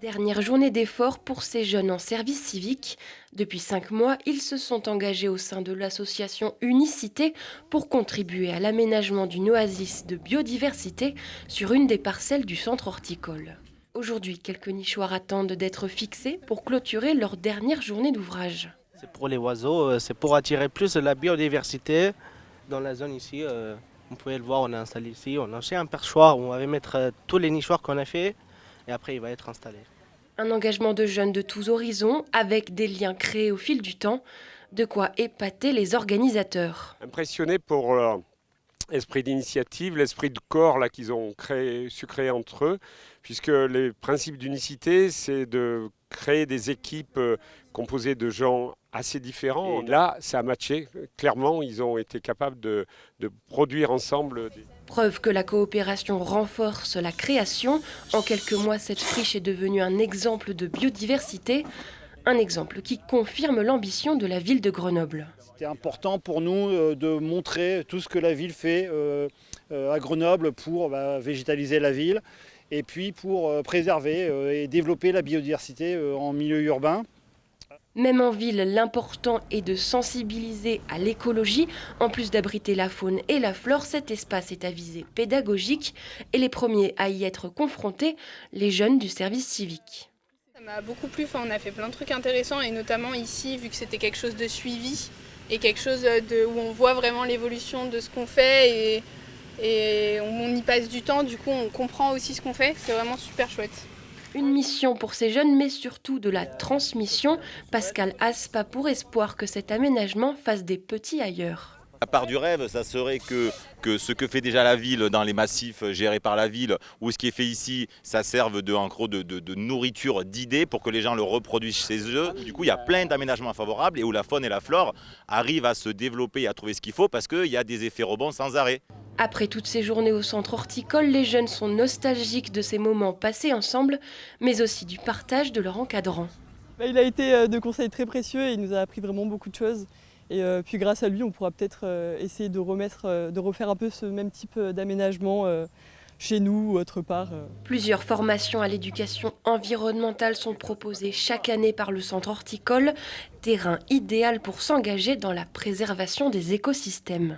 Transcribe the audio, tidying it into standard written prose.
Dernière journée d'effort pour ces jeunes en service civique. Depuis 5 mois, ils se sont engagés au sein de l'association Unicité pour contribuer à l'aménagement d'une oasis de biodiversité sur une des parcelles du centre horticole. Aujourd'hui, quelques nichoirs attendent d'être fixés pour clôturer leur dernière journée d'ouvrage. C'est pour les oiseaux, c'est pour attirer plus de la biodiversité dans la zone ici. Vous pouvez le voir, on a installé ici, on a aussi un perchoir où on va mettre tous les nichoirs qu'on a fait et après il va être installé. Un engagement de jeunes de tous horizons avec des liens créés au fil du temps, de quoi épater les organisateurs. Impressionné pour leur esprit d'initiative, l'esprit de corps là qu'ils ont su créer entre eux, puisque les principes d'unicité, c'est de créer des équipes composées de gens assez différents. Et là, ça a matché. Clairement, ils ont été capables de produire ensemble des... Preuve que la coopération renforce la création. En quelques mois, cette friche est devenue un exemple de biodiversité, un exemple qui confirme l'ambition de la ville de Grenoble. C'était important pour nous de montrer tout ce que la ville fait à Grenoble pour végétaliser la ville et puis pour préserver et développer la biodiversité en milieu urbain. Même en ville, l'important est de sensibiliser à l'écologie. En plus d'abriter la faune et la flore, cet espace est à visée pédagogique et les premiers à y être confrontés, les jeunes du service civique. Ça m'a beaucoup plu, on a fait plein de trucs intéressants et notamment ici, vu que c'était quelque chose de suivi et quelque chose où on voit vraiment l'évolution de ce qu'on fait et on y passe du temps, du coup on comprend aussi ce qu'on fait, c'est vraiment super chouette. Une mission pour ces jeunes, mais surtout de la transmission. Pascal Aspe a pour espoir que cet aménagement fasse des petits ailleurs. La part du rêve, ça serait que ce que fait déjà la ville dans les massifs gérés par la ville ou ce qui est fait ici, ça serve de nourriture, d'idées pour que les gens le reproduisent chez eux. Du coup, il y a plein d'aménagements favorables et où la faune et la flore arrivent à se développer et à trouver ce qu'il faut parce qu'il y a des effets rebonds sans arrêt. Après toutes ces journées au centre horticole, les jeunes sont nostalgiques de ces moments passés ensemble, mais aussi du partage de leur encadrant. Il a été de conseils très précieux et il nous a appris vraiment beaucoup de choses. Et puis grâce à lui, on pourra peut-être essayer de refaire un peu ce même type d'aménagement chez nous ou autre part. Plusieurs formations à l'éducation environnementale sont proposées chaque année par le centre horticole, terrain idéal pour s'engager dans la préservation des écosystèmes.